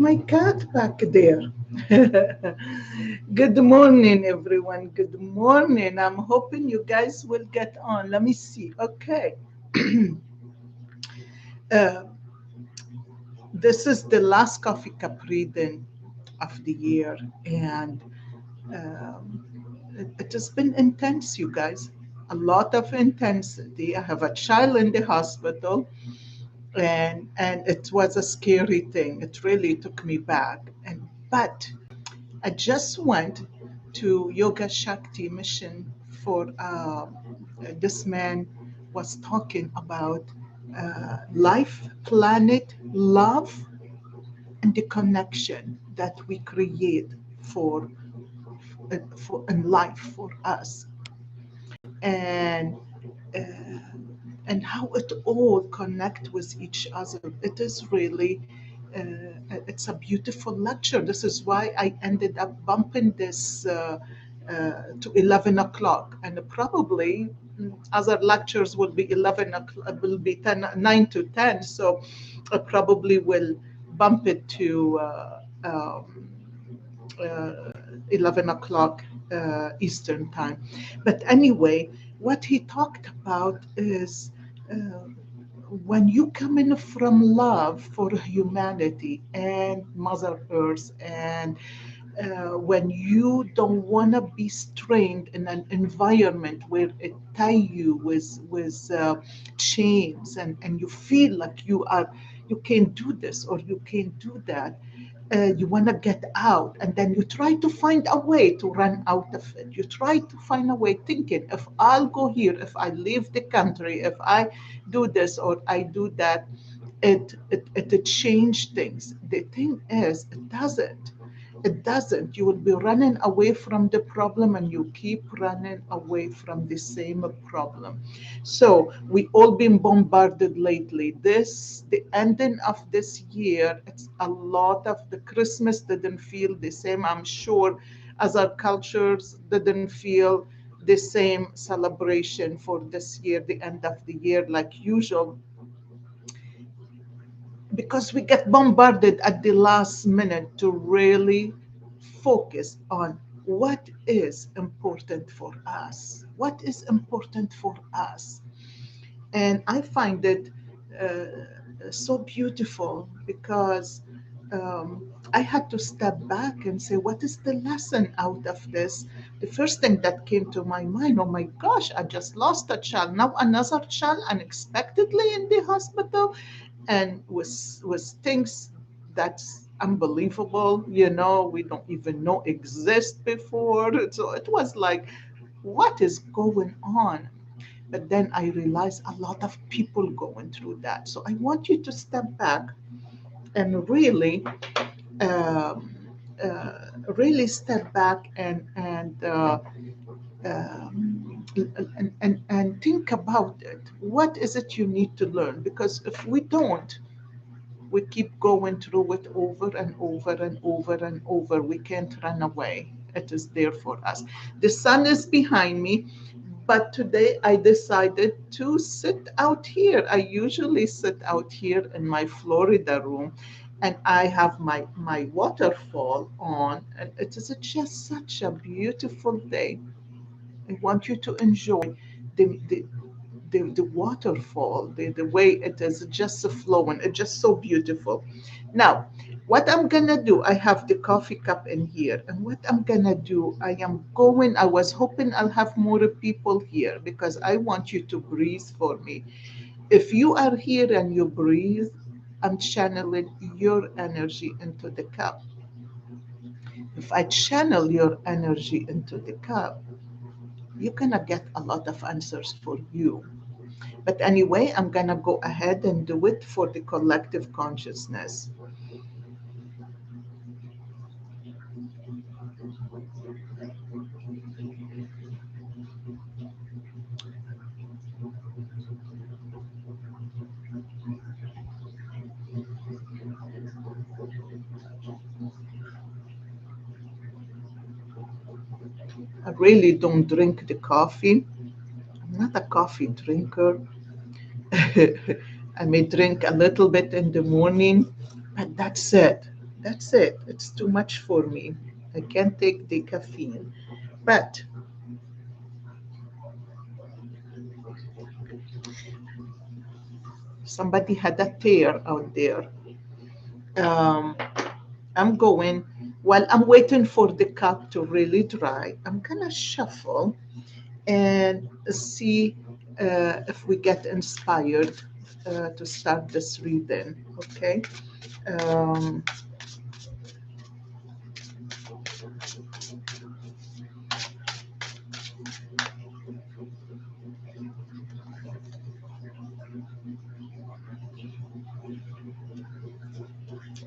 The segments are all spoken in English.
my cat back there? Good morning, everyone. Good morning. I'm hoping you guys will get on. Let me see. Okay. uh, this is the last coffee cup reading of the year, and um, it has been intense, you guys. A lot of intensity. I have a child in the hospital, and it was a scary thing. It really took me back. And but I just went to Yoga Shakti mission for this man was talking about life, planet, love, and the connection that we create for in life for us, and uh, and how it all connect with each other. It is really it's a beautiful lecture. This is why I ended up bumping this to 11 o'clock, and probably other lectures will be 11 o'clock, will be 9 to 10, so I probably will bump it to 11 o'clock Eastern time. But anyway, what he talked about is uh, when you come in from love for humanity and Mother Earth, and when you don't want to be strained in an environment where it tie you with chains, and you feel like you can't do this or you can't do that. You want to get out, and then you try to find a way to run out of it. You try to find a way, thinking, if I'll go here, if I leave the country, if I do this or I do that, it change things. The thing is, it doesn't. You will be running away from the problem, and you keep running away from the same problem. So we all been bombarded lately. The ending of this year, it's a lot of the Christmas didn't feel the same. I'm sure other cultures didn't feel the same celebration for this year, the end of the year, like usual, because we get bombarded at the last minute to really focus on what is important for us. What is important for us? And I find it so beautiful because I had to step back and say, what is the lesson out of this? The first thing that came to my mind, oh my gosh, I just lost a child. Now another child unexpectedly in the hospital, and with things that's unbelievable, we don't even know exist before. So it was like, what is going on? But then I realized a lot of people going through that. So I want you to step back and um, really step back and think about it. What is it you need to learn? Because if we don't, we keep going through it over and over and over and over. We can't run away. It is there for us. The sun is behind me, but today I decided to sit out here. I usually sit out here in my Florida room, and I have my waterfall on, and it is just such a beautiful day. I want you to enjoy the the the waterfall, the way it is just flowing. It's just so beautiful. Now, what I'm gonna do, I have the coffee cup in here, and what I'm gonna do, I was hoping I'll have more people here because I want you to breathe for me. If you are here and you breathe, I'm channeling your energy into the cup. If I channel your energy into the cup, you're gonna get a lot of answers for you. But anyway, I'm going to go ahead and do it for the collective consciousness. I really don't drink the coffee. I'm not a coffee drinker. I may drink a little bit in the morning, but that's it. That's it. It's too much for me. I can't take the caffeine. But somebody had a tear out there. Um, I'm going, while I'm waiting for the cup to really dry, I'm gonna shuffle and see if we get inspired to start this reading. Okay. Um,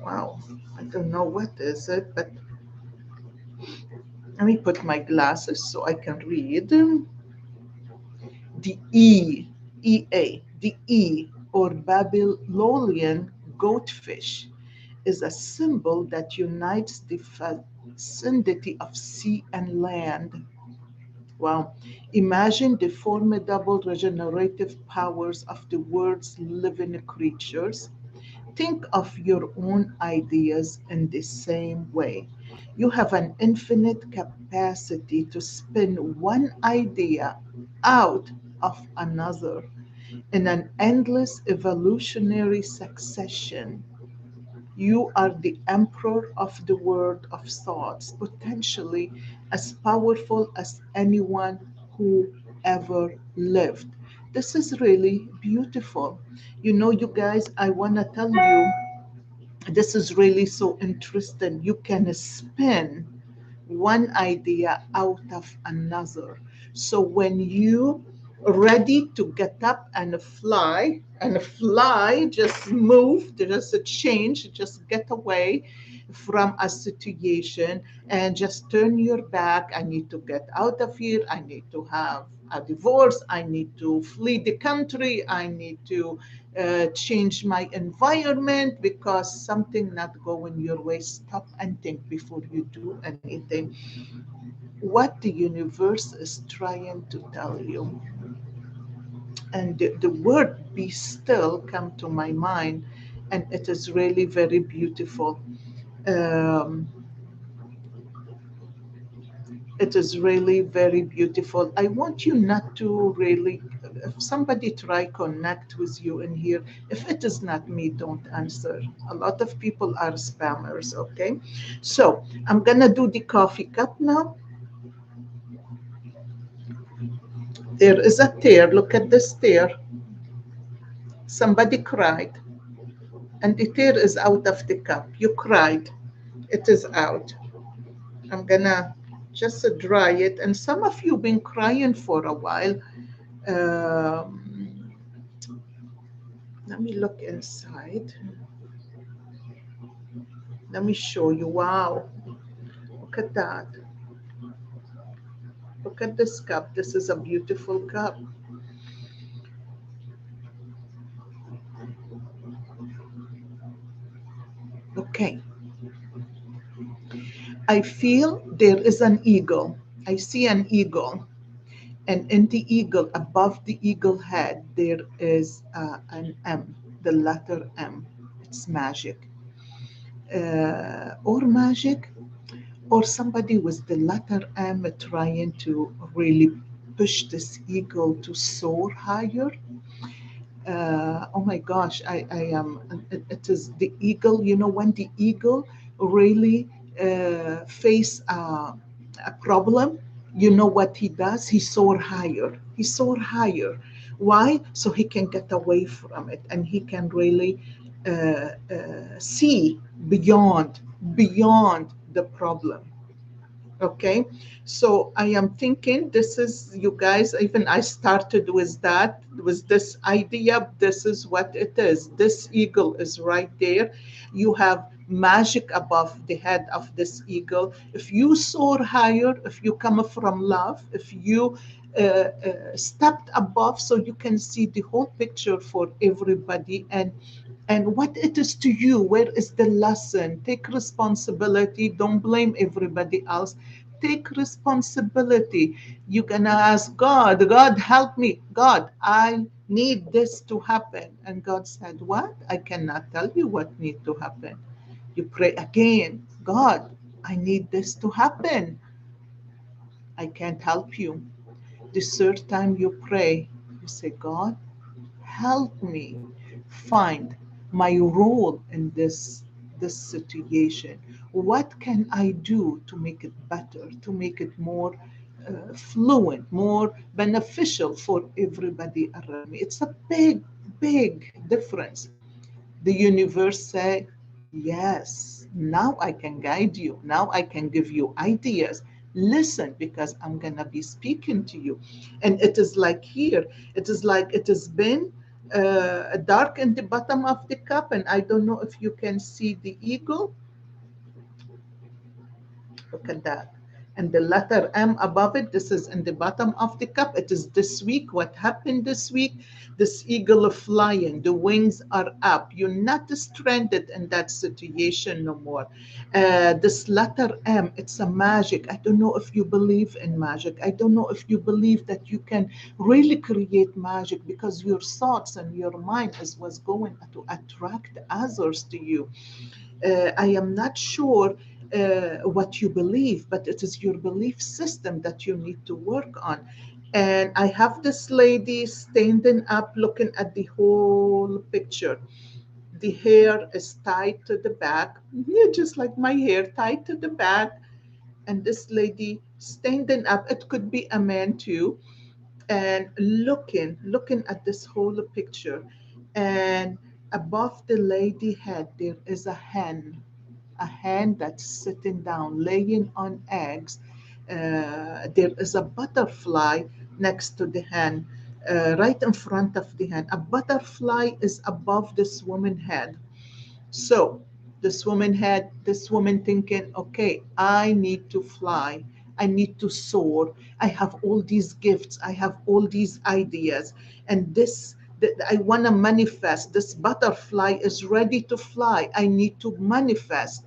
wow. I don't know what is it, but let me put my glasses so I can read. The the E, or Babylonian goatfish, is a symbol that unites the vicinity of sea and land. Wow. Imagine the formidable regenerative powers of the world's living creatures. Think of your own ideas in the same way. You have an infinite capacity to spin one idea out of another in an endless evolutionary succession. You are the emperor of the world of thoughts, potentially as powerful as anyone who ever lived. This is really beautiful. You know, you guys, I want to tell you, this is really so interesting. You can spin one idea out of another. So when you ready to get up and fly, just move, just a change, just get away from a situation and just turn your back. I need to get out of here. I need to have a divorce. I need to flee the country. I need to change my environment because something not going your way. Stop and think before you do anything. What the universe is trying to tell you. And the word be still come to my mind, and it is really very beautiful. Um, it is really very beautiful. I want you not to really, if somebody try connect with you in here, if it is not me, don't answer. A lot of people are spammers, okay? So I'm gonna do the coffee cup now. There is a tear. Look at this tear. Somebody cried, and the tear is out of the cup. You cried. It is out. I'm gonna just dry it. And some of you been crying for a while. Um, Let me look inside. Let me show you. Wow. Look at that. Look at this cup. This is a beautiful cup. Okay. I feel there is an eagle. I see an eagle. And in the eagle, above the eagle head, there is an M, the letter M. It's magic. Or magic, or somebody with the letter M trying to really push this eagle to soar higher. Oh my gosh, I am. It is the eagle. You know, when the eagle really face a problem, you know what he does? He soar higher. He soar higher. Why? So he can get away from it, and he can really see beyond the problem. Okay, so I am thinking this is, you guys, even I started with that, with this idea. This is what it is. This eagle is right there. You have magic above the head of this eagle. If you soar higher, if you come from love, if you stepped above, so you can see the whole picture for everybody, and what it is to you. Where is the lesson? Take responsibility. Don't blame everybody else. Take responsibility. You're gonna ask God, God help me. God, I need this to happen. And God said, what? I cannot tell you what need to happen. You pray again. God, I need this to happen. I can't help you. The third time you pray, you say, God, help me find my role in this situation. What can I do to make it better, to make it more fluent, more beneficial for everybody around me? It's a big difference. The universe say, yes, now I can guide you. Now I can give you ideas. Listen, because I'm going to be speaking to you. And it is like here, it is like it has been dark in the bottom of the cup. And I don't know if you can see the eagle. Look at that. And the letter M above it, this is in the bottom of the cup. It is this week. What happened this week? This eagle of flying, the wings are up. You're not stranded in that situation no more. This letter M, it's a magic. I don't know if you believe in magic. I don't know if you believe that you can really create magic because your thoughts and your mind is what's going to attract others to you. I am not sure what you believe, but it is your belief system that you need to work on. And I have this lady standing up looking at the whole picture. The hair is tied to the back, yeah, just like my hair, tied to the back. And this lady standing up, it could be a man too, and looking at this whole picture. And above the lady head, there is a hen that's sitting down, laying on eggs. There is a butterfly next to the hen, right in front of the hen. A butterfly is above this woman's head. So this woman thinking, okay, I need to fly. I need to soar. I have all these gifts. I have all these ideas. And I want to manifest. This butterfly is ready to fly. I need to manifest.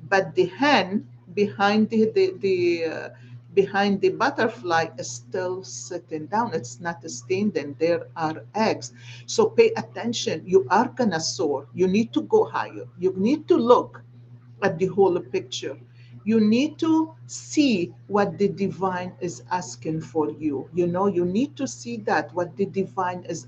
But the hen behind behind the butterfly is still sitting down. It's not standing. There are eggs. So pay attention. You are gonna soar. You need to go higher. You need to look at the whole picture. You need to see what the divine is asking for you. You know, you need to see that what the divine is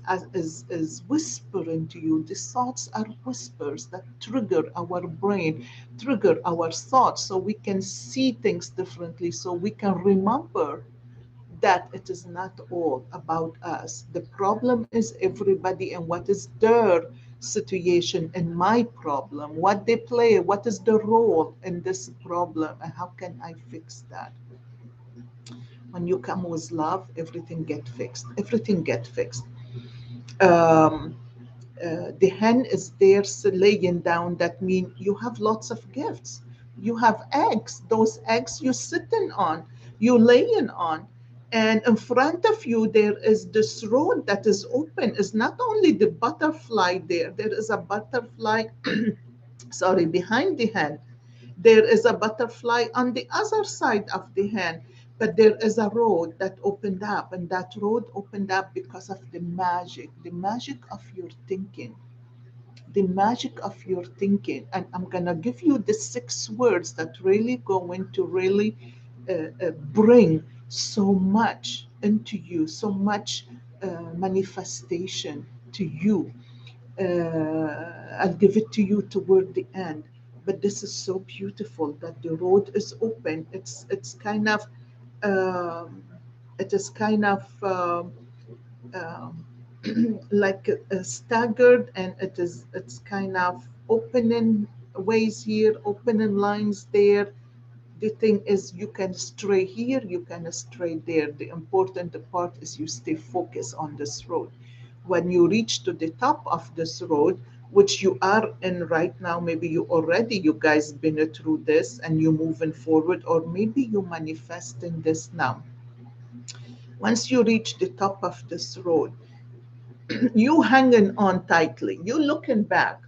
whispering to you. The thoughts are whispers that trigger our brain, trigger our thoughts, so we can see things differently, so we can remember that it is not all about us. The problem is everybody and what is their situation and my problem, what they play, what is the role in this problem, and how can I fix that? When you come with love, everything get fixed. Everything get fixed. Um, the hen is there laying down. That means you have lots of gifts. You have eggs. Those eggs you're sitting on, you're laying on. And in front of you, there is this road that is open. It's not only the butterfly there, there is a butterfly, sorry, behind the hen. There is a butterfly on the other side of the hen, but there is a road that opened up, and that road opened up because of the magic of your thinking, the magic of your thinking. And I'm going to give you the 6 words that really going to really bring so much into you, so much manifestation to you. I'll give it to you toward the end. But this is so beautiful that the road is open. It's kind of um, it is kind of um, like staggered, and it's kind of opening ways here, opening lines there. The thing is, you can stray here, you can stray there. The important part is you stay focused on this road. When you reach to the top of this road, which you are in right now, maybe you guys been through this and you're moving forward, or maybe you manifesting this now. Once you reach the top of this road, you hanging on tightly, you looking back,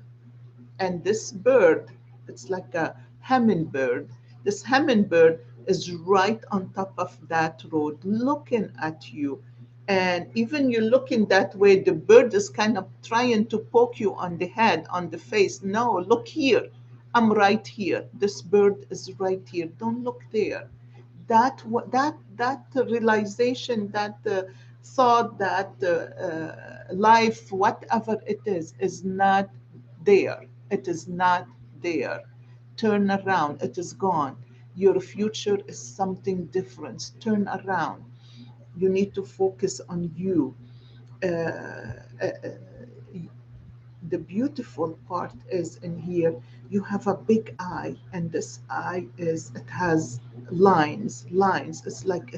and this bird, it's like a hummingbird. This hummingbird is right on top of that road looking at you. And even you looking that way, the bird is kind of trying to poke you on the head, on the face. No, look here. I'm right here. This bird is right here. Don't look there. That realization, that thought, that life, whatever it is not there. It is not there. Turn around. It is gone. Your future is something different. Turn around. You need to focus on you. Uh, uh, the beautiful part is in here, you have a big eye, and this eye is, it has lines. It's like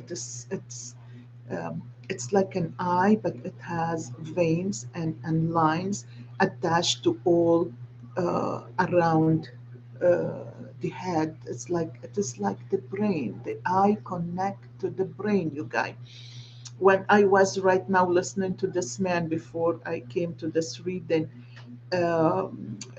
it's like an eye, but it has veins and lines attached to all around uh, the head. It is like the brain. The eye connect to the brain, you guys. When I was right now listening to this man before I came to this reading,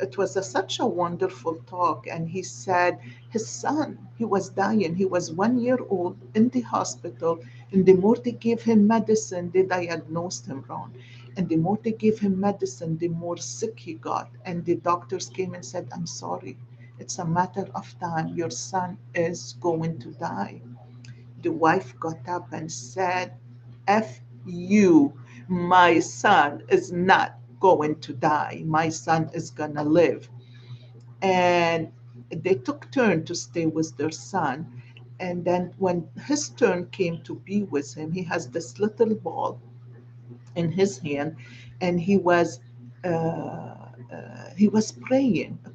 it was such a wonderful talk. And he said his son, he was dying. He was 1 year old in the hospital. And the more they gave him medicine, they diagnosed him wrong. And the more they gave him medicine, the more sick he got. And the doctors came and said, I'm sorry. It's a matter of time. Your son is going to die. The wife got up and said, F you, my son is not going to die. My son is going to live. And they took turn to stay with their son. And then when his turn came to be with him, he has this little ball in his hand, and he was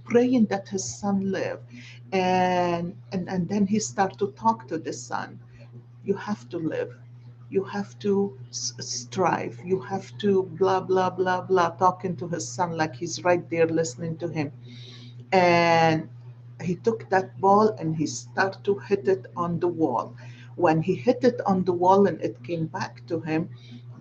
praying that his son live. And then he started to talk to the son. You have to live. You have to strive. You have to blah, blah, blah, blah, talking to his son like he's right there listening to him. And he took that ball and he started to hit it on the wall. When he hit it on the wall and it came back to him,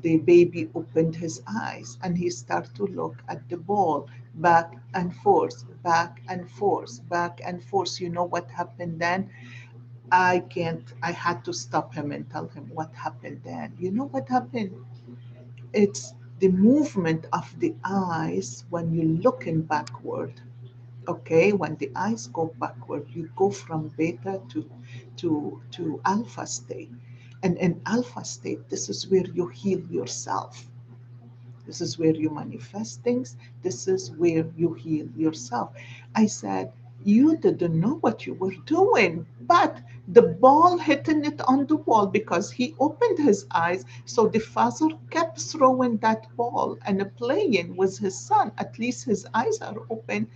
the baby opened his eyes and he started to look at the ball, back and forth, back and forth, back and forth. You know what happened then? I had to stop him and tell him what happened then. You know what happened? It's the movement of the eyes when you're looking backward. Okay, when the eyes go backward, you go from beta to alpha state. And in alpha state, this is where you heal yourself. This is where you manifest things. This is where you heal yourself. I said, you didn't know what you were doing, but the ball hitting it on the wall because he opened his eyes. So the father kept throwing that ball and playing with his son. At least his eyes are open.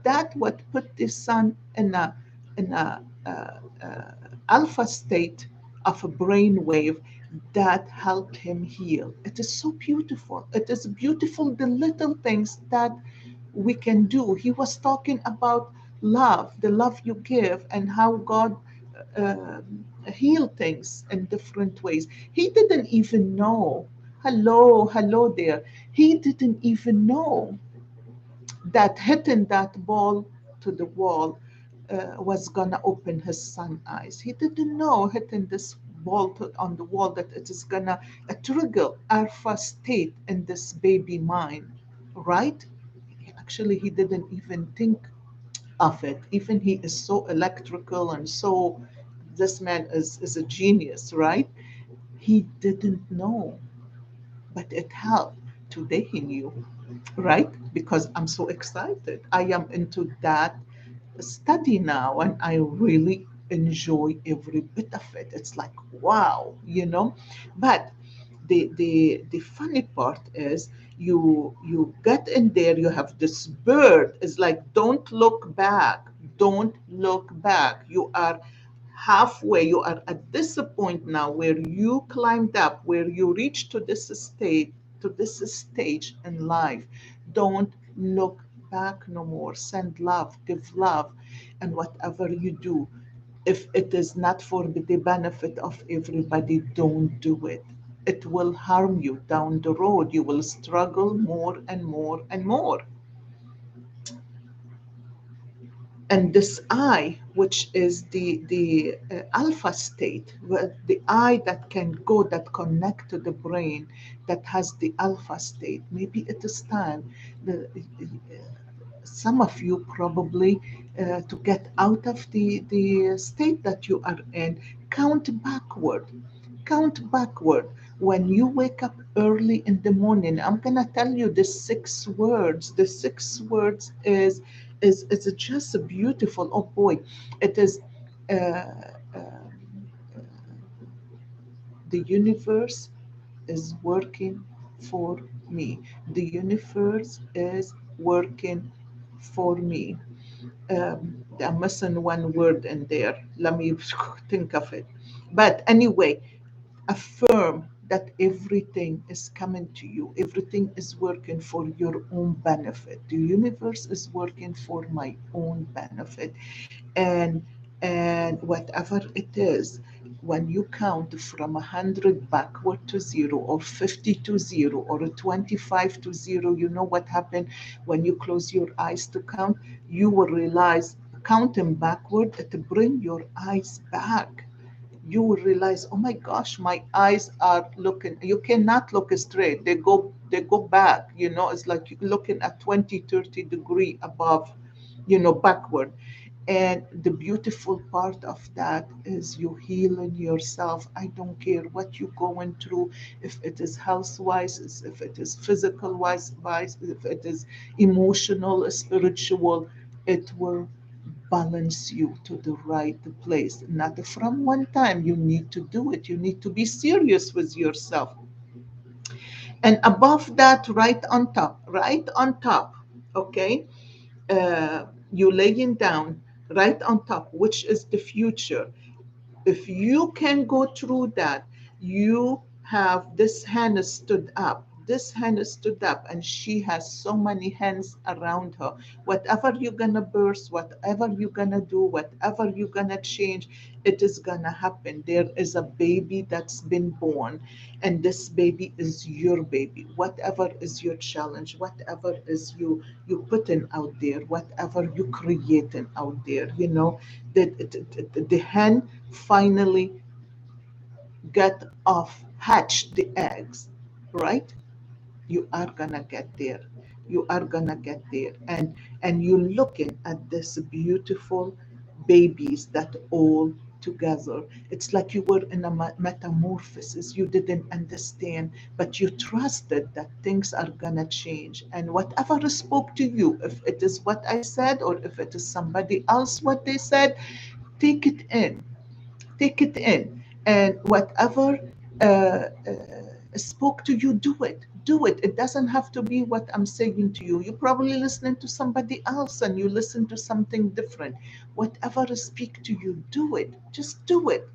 That what put the son in a alpha state of a brain wave that helped him heal. It is so beautiful. It is beautiful, the little things that we can do. He was talking about love, the love you give, and how God uh, heal things in different ways. He didn't even know. Hello there. He didn't even know that hitting that ball to the wall was gonna open his son's eyes. He didn't know hitting this ball on the wall that it is gonna trigger alpha state in this baby mind, right? Actually, he didn't even think of it. Even he is so electrical and so, this man is a genius, right? He didn't know, but it helped. Today he knew, right? Because I'm so excited. I am into that study now and I really enjoy every bit of it. It's like, wow, you know? But the funny part is you get in there, you have this bird. It's like, don't look back. Don't look back. You are halfway. You are at this point now where you climbed up, where you reached to this stage in life. Don't look back no more. Send love, give love, and whatever you do, if it is not for the benefit of everybody, don't do it. It will harm you down the road. You will struggle more and more and more. And this I, which is the alpha state, the I that can go, that connect to the brain, that has the alpha state. Maybe it is time. The, some of you probably to get out of the state that you are in. Count backward. Count backward. When you wake up early in the morning, I'm gonna tell you the 6 words. The 6 words is just beautiful. Oh boy, it is. Uh, uh, the universe is working for me. The universe is working for me. I'm missing one word in there. Let me think of it. But anyway, affirm that everything is coming to you. Everything is working for your own benefit. The universe is working for my own benefit. And whatever it is, when you count from 100 backward to zero, or 50 to zero, or 25 to zero, you know what happened when you close your eyes to count? You will realize counting backward, it bring your eyes back. You will realize, oh my gosh, my eyes are looking, you cannot look straight, they go back, it's like you're looking at 20, 30 degree above, backward. And the beautiful part of that is you healing yourself. I don't care what you're going through, if it is health wise, if it is physical wise, if it is emotional, spiritual, it will balance you to the right place. Not from one time. You need to do it. You need to be serious with yourself. And above that, right on top, okay, you laying down right on top, which is the future. If you can go through that, you have this hand stood up. This hand stood up, and she has so many hands around her. Whatever you're gonna burst, whatever you're gonna do, whatever you're gonna change, it is gonna happen. There is a baby that's been born, and this baby is your baby. Whatever is your challenge, whatever is you putting out there, whatever you creating out there, the hen finally get off, hatch the eggs, right? You are gonna get there. You are gonna get there. And you're looking at this beautiful babies that all together. It's like you were in a metamorphosis. You didn't understand, but you trusted that things are gonna change. And whatever spoke to you, if it is what I said or if it is somebody else what they said, take it in, take it in. And whatever spoke to you, do it. Do it. It doesn't have to be what I'm saying to you. You're probably listening to somebody else and you listen to something different. Whatever speak to you, do it. Just do it.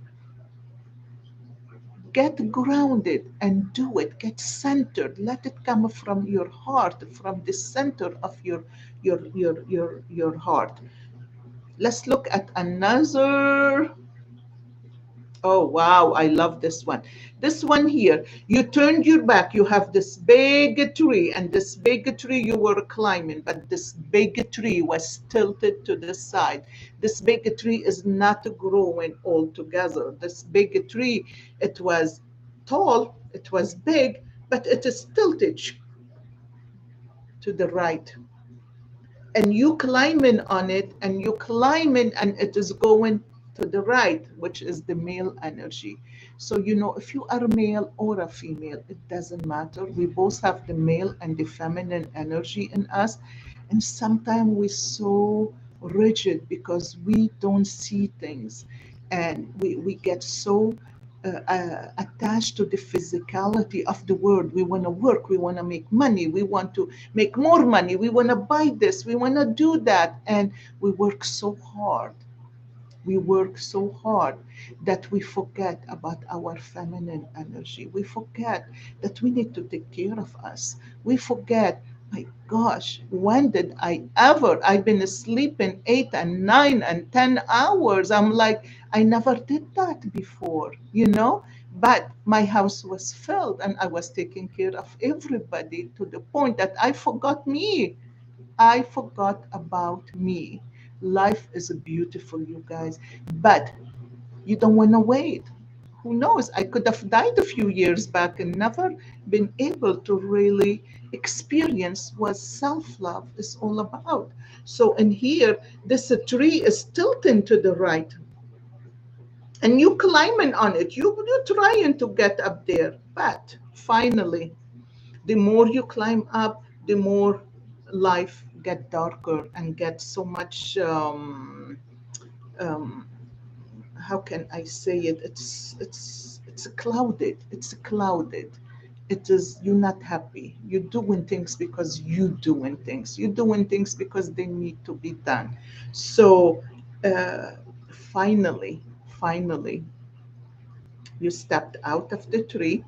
Get grounded and do it. Get centered. Let it come from your heart, from the center of your heart. Let's look at another. Oh, wow, I love this one. This one here, you turned your back, you have this big tree, and this big tree you were climbing, but this big tree was tilted to the side. This big tree is not growing all together. This big tree, it was tall, it was big, but it is tilted to the right. And you climbing on it, and you climbing, and it is going to the right, which is the male energy. So if you are a male or a female, it doesn't matter. We both have the male and the feminine energy in us. And sometimes we're so rigid because we don't see things, and we get so attached to the physicality of the world. We want to work, we want to make money, we want to make more money, we want to buy this, we want to do that. And we work so hard. We work so hard that we forget about our feminine energy. We forget that we need to take care of us. We forget, my gosh, when did I ever? I've been sleeping 8 and 9 and 10 hours. I'm like, I never did that before. But my house was filled and I was taking care of everybody to the point that I forgot me. I forgot about me. Life is beautiful, you guys, but you don't want to wait. who knows, I could have died a few years back and never been able to really experience what self-love is all about. So in here, this tree is tilting to the right, and you climbing on it. You're trying to get up there, but finally, the more you climb up, the more life get darker and get so much. Um, how can I say it? It's clouded. It's clouded. It is, you're not happy. You're doing things because you doing things. You're doing things because they need to be done. So uh, finally, finally, you stepped out of the tree.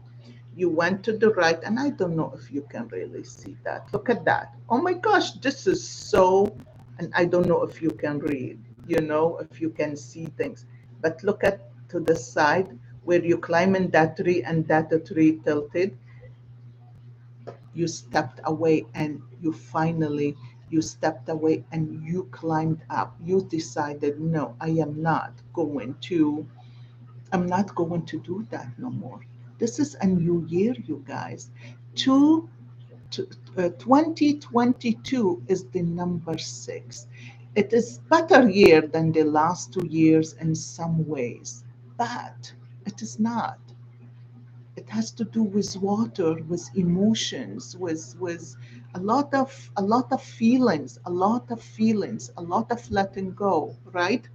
You went to the right, and I don't know if you can really see that. Look at that. Oh my gosh, this is so, and I don't know if you can read, if you can see things. But look at to the side where you climb in that tree and that tree tilted. You stepped away and you stepped away and you climbed up. You decided, no, I'm not going to do that no more. This is a new year, you guys. Two, 2022 is the number 6. It is better year than the last 2 years in some ways, but it is not. It has to do with water, with emotions, with a lot of feelings, a lot of letting go, right?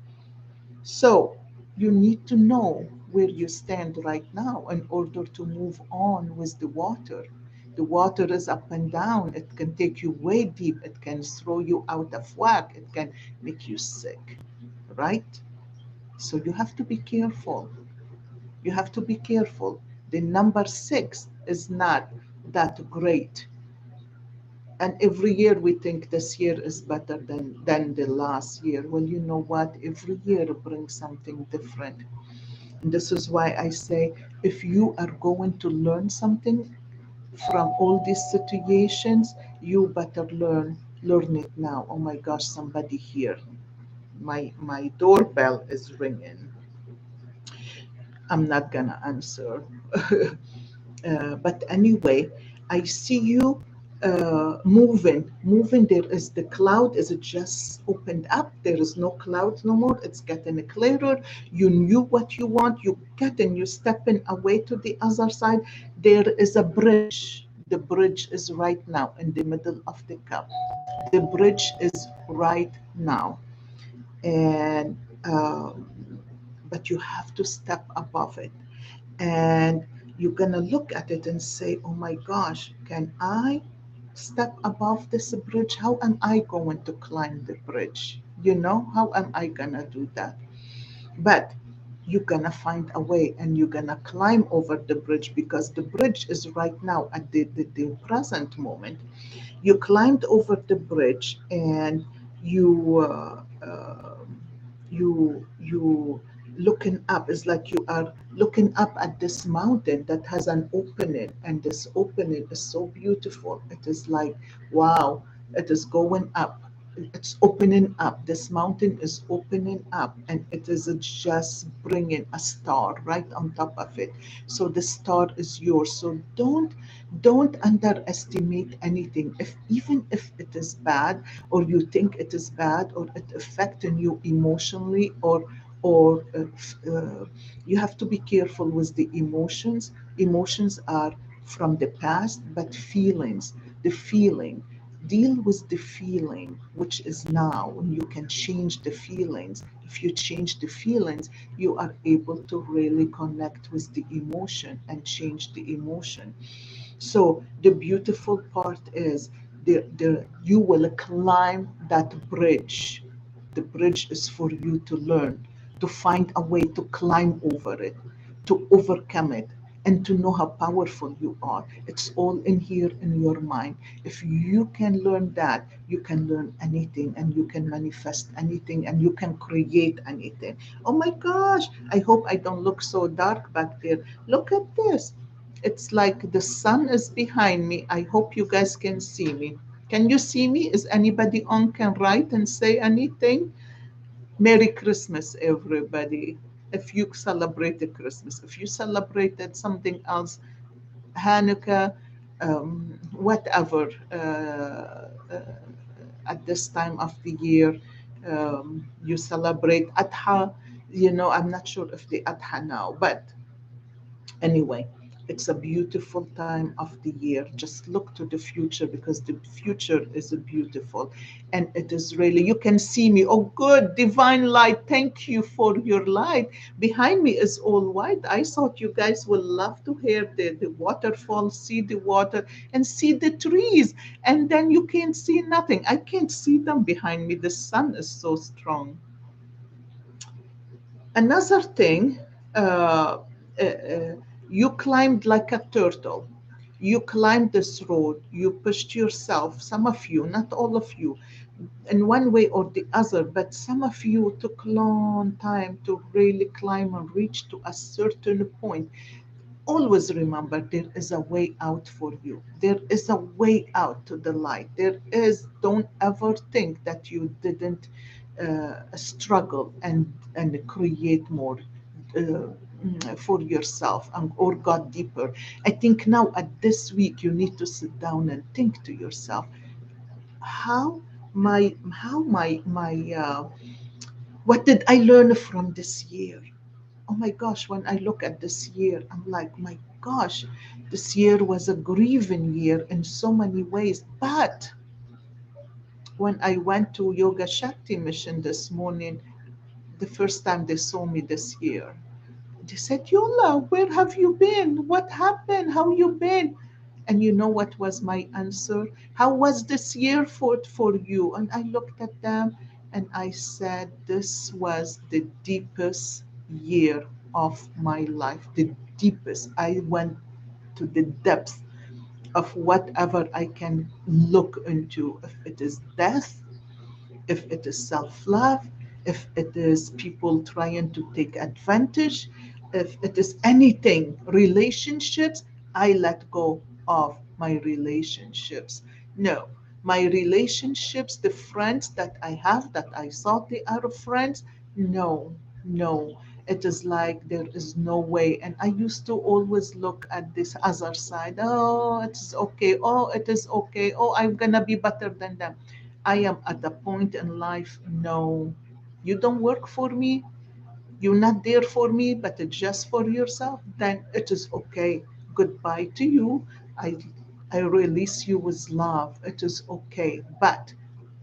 So you need to know where you stand right now in order to move on with the water. The water is up and down. It can take you way deep. It can throw you out of whack. It can make you sick, right? So you have to be careful. You have to be careful. The number 6 is not that great. And every year we think this year is better than the last year. Well, you know what? Every year brings something different. And this is why I say if you are going to learn something from all these situations, you better learn it now. Oh my gosh, somebody here. My doorbell is ringing. I'm not gonna answer. But anyway, I see you moving. There is the cloud is just opened up. There is no cloud no more. It's getting clearer. You knew what you want. You're stepping away to the other side. There is a bridge. The bridge is right now in the middle of the cup. The bridge is right now, and but you have to step above it, and you're going to look at it and say, oh my gosh, can I step above this bridge? How am I going to climb the bridge? How am I going to do that? But you're going to find a way, and you're going to climb over the bridge, because the bridge is right now at the present moment. You climbed over the bridge, and you looking up. It's like you are looking up at this mountain that has an opening, and this opening is so beautiful. It is like, wow, it is going up. It's opening up. This mountain is opening up, and it is just bringing a star right on top of it. So the star is yours. So don't underestimate anything. Even if it is bad, or you think it is bad, or it affecting you emotionally, or you have to be careful with the emotions. Emotions are from the past, but feelings, the feeling, deal with the feeling which is now, and you can change the feelings. If you change the feelings, you are able to really connect with the emotion and change the emotion. So the beautiful part is you will climb that bridge. The bridge is for you to learn, to find a way to climb over it, to overcome it, and to know how powerful you are. It's all in here in your mind. If you can learn that, you can learn anything, and you can manifest anything, and you can create anything. Oh my gosh, I hope I don't look so dark back there. Look at this. It's like the sun is behind me. I hope you guys can see me. Can you see me? Is anybody on can write and say anything? Merry Christmas, everybody. if you celebrated Christmas, if you celebrated something else, Hanukkah, whatever, at this time of the year, you celebrate Adha. I'm not sure if the Adha now, but anyway, it's a beautiful time of the year. Just look to the future because the future is beautiful. And it is really, you can see me. Oh, good, divine light. Thank you for your light. Behind me is all white. I thought you guys will love to hear the waterfall, see the water, and see the trees. And then you can't see nothing. I can't see them behind me. The sun is so strong. Another thing, uh, you climbed like a turtle. You climbed this road. You pushed yourself, some of you, not all of you, in one way or the other, but some of you took long time to really climb and reach to a certain point. Always remember there is a way out for you. There is a way out to the light. There is, don't ever think that you didn't struggle and create more for yourself or got deeper. I think now at this week you need to sit down and think to yourself, how my what did I learn from this year? Oh my gosh, when I look at this year, I'm like, my gosh, this year was a grieving year in so many ways. But when I went to Yoga Shakti mission this morning, the first time they saw me this year, they said, Yola, where have you been? What happened? How you been? And you know what was my answer? How was this year for you? And I looked at them and I said, this was the deepest year of my life, the deepest. I went to the depth of whatever I can look into. If it is death, if it is self love, if it is people trying to take advantage, if it is anything, relationships, I let go of my relationships. No, my relationships, the friends that I have that I thought they are friends, no, no. It is like there is no way. And I used to always look at this other side. Oh, it's okay. Oh, it is okay. Oh, I'm gonna be better than them. I am at a point in life, no, you don't work for me, you're not there for me, but it's just for yourself, then it is okay. Goodbye to you. I I release you with love. It is okay. But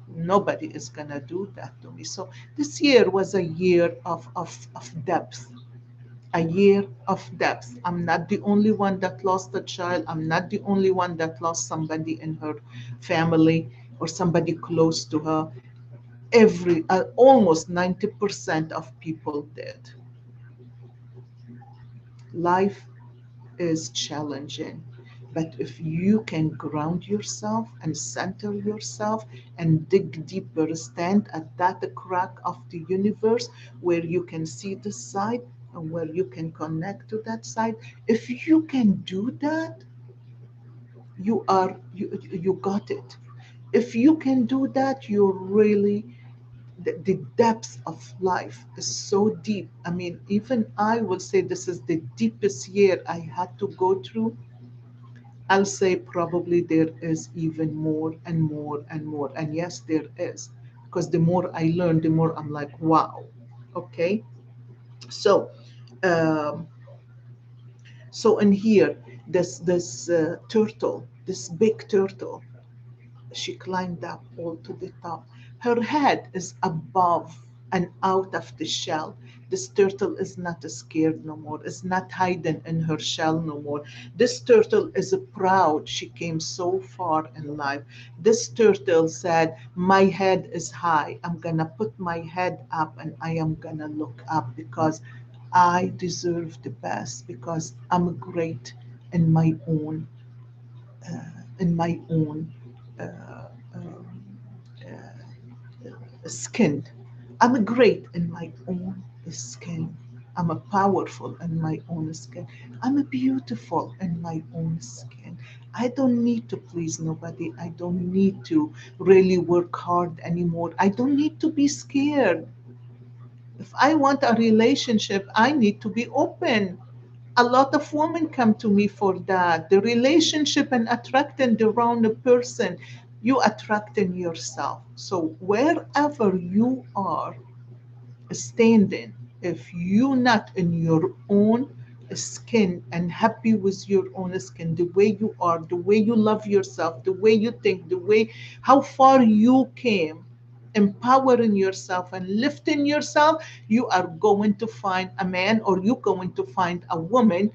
nobody is gonna do that to me. So this year was a year of depth. A year of depth. I'm not the only one that lost a child. I'm not the only one that lost somebody in her family or somebody close to her. Almost 90% of people did. Life is challenging, but if you can ground yourself and center yourself and dig deeper, stand at that crack of the universe where you can see the side and where you can connect to that side, if you can do that, you got it. If you can do that, you're really, the depth of life is so deep. I mean, even I will say this is the deepest year I had to go through. I'll say probably there is even more and more and more. And yes, there is. Because the more I learn, the more I'm like, wow. Okay. So, um, so in here, this turtle, this big turtle, she climbed up all to the top. Her head is above and out of the shell. This turtle is not scared no more, is not hiding in her shell no more. This turtle is proud she came so far in life. This turtle said, my head is high. I'm gonna put my head up and I am gonna look up because I deserve the best, because I'm great in my own in my own uh, um, skin. I'm great in my own skin. I'm a powerful in my own skin. I'm a beautiful in my own skin. I don't need to please nobody. I don't need to really work hard anymore. I don't need to be scared. If I want a relationship, I need to be open. A lot of women come to me for that. The relationship and attracting the wrong person, you attracting yourself. So wherever you are standing, if you not in your own skin and happy with your own skin, the way you are, the way you love yourself, the way you think, the way how far you came, empowering yourself and lifting yourself, you are going to find a man, or you're going to find a woman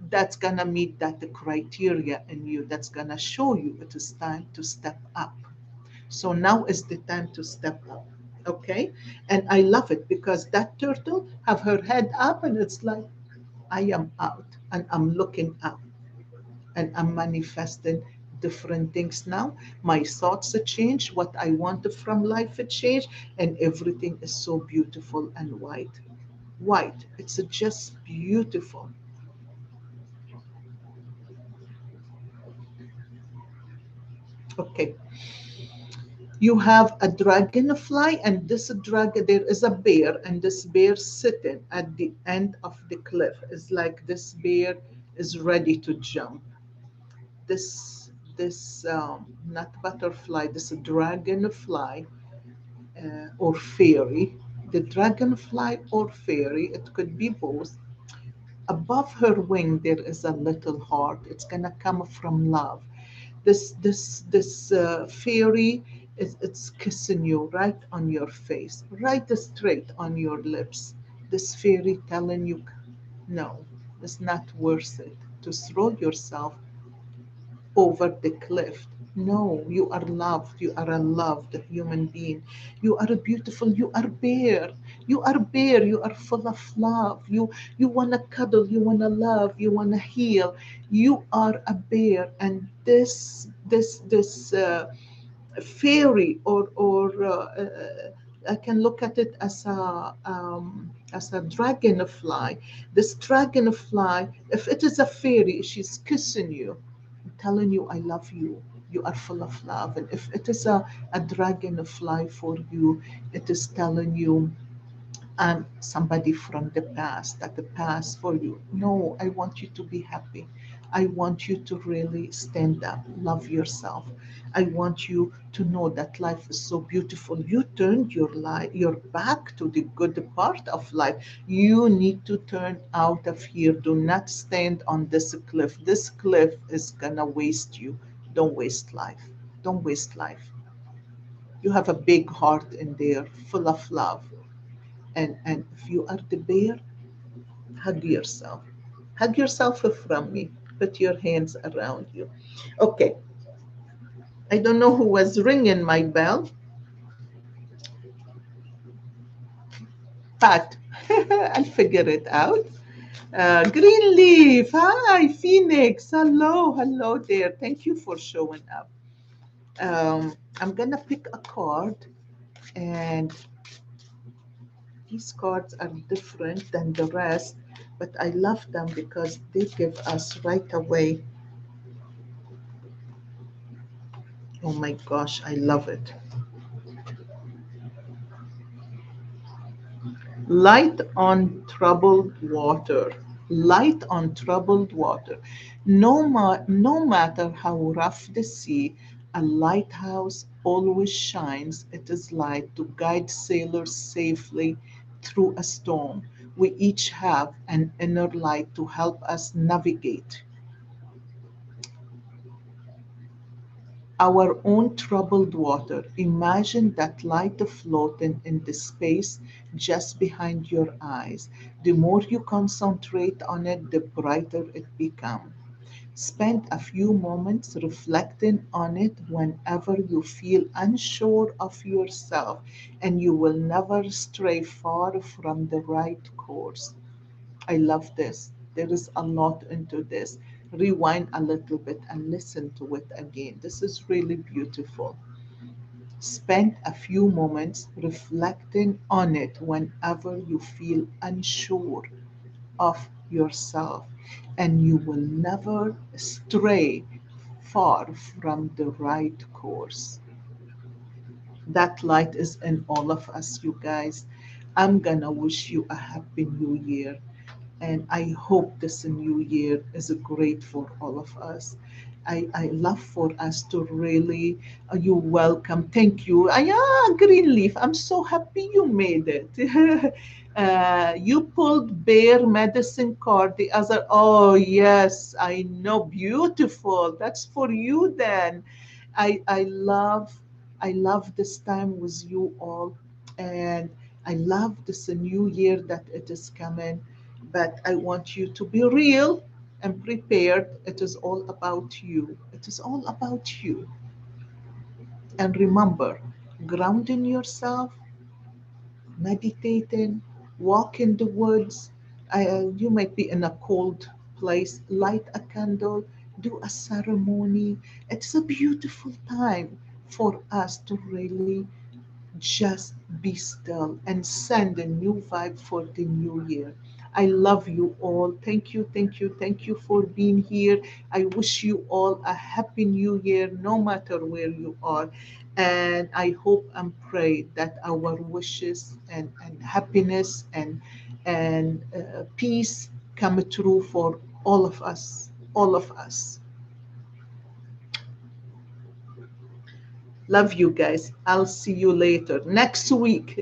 that's gonna meet that criteria in you, that's gonna show you it is time to step up. So now is the time to step up. Okay. And I love it because that turtle have her head up and it's like, I am out and I'm looking up and I'm manifesting different things now. My thoughts have changed, what I wanted from life had changed, and everything is so beautiful and white. White. It's just beautiful. Okay. You have a dragonfly, and this dragon, there is a bear, and this bear sitting at the end of the cliff. It's like this bear is ready to jump. This not butterfly, this dragonfly, or fairy. The dragonfly or fairy, it could be both. Above her wing there is a little heart. It's gonna come from love. This fairy is, it's kissing you right on your face, right straight on your lips. This fairy telling you, no, it's not worth it to throw yourself over the cliff. No, you are loved. You are a loved human being. You are beautiful. You are bare. You are bare. You are full of love. You wanna cuddle. You wanna love. You wanna heal. You are a bear, and this fairy, or I can look at it as a dragonfly. This dragonfly, if it is a fairy, she's kissing you, telling you, I love you. You are full of love. And if it is a dragonfly for you, it is telling you, I'm somebody from the past, that the past for you. No, I want you to be happy. I want you to really stand up, love yourself. I want you to know that life is so beautiful. You turned your back to the good part of life. You need to turn out of here. Do not stand on this cliff. This cliff is gonna waste you. Don't waste life. Don't waste life. You have a big heart in there, full of love. And if you are the bear, hug yourself. Hug yourself from me. Put your hands around you. Okay. I don't know who was ringing my bell. Pat. I'll figure it out. Greenleaf. Hi, Phoenix. Hello. Hello there. Thank you for showing up. I'm going to pick a card, and these cards are different than the rest, but I love them because they give us right away. Oh my gosh, I love it. Light on troubled water. Light on troubled water. No matter how rough the sea, a lighthouse always shines its light to guide sailors safely through a storm. We each have an inner light to help us navigate our own troubled water. Imagine that light floating in the space just behind your eyes. The more you concentrate on it, the brighter it becomes. Spend a few moments reflecting on it whenever you feel unsure of yourself, and you will never stray far from the right course. I love this. There is a lot into this. Rewind a little bit and listen to it again. This is really beautiful. Spend a few moments reflecting on it whenever you feel unsure of yourself, and you will never stray far from the right course. That light is in all of us, you guys. I'm gonna wish you a happy new year. And I hope this new year is great for all of us. I love for us to really, you're welcome. Thank you. Yeah, Greenleaf, I'm so happy you made it. You pulled Bear Medicine card, the other. Oh, yes, I know. Beautiful. That's for you then. I love this time with you all, and I love this new year that it is coming. But I want you to be real and prepared. It is all about you. It is all about you. And remember, grounding yourself, meditating, walk in the woods. You might be in a cold place, light a candle, do a ceremony. It's a beautiful time for us to really just be still and send a new vibe for the new year. I love you all. Thank you, thank you, thank you for being here. I wish you all a happy new year, no matter where you are. And I hope and pray that our wishes and happiness and peace come true for all of us. All of us. Love you guys. I'll see you later next week.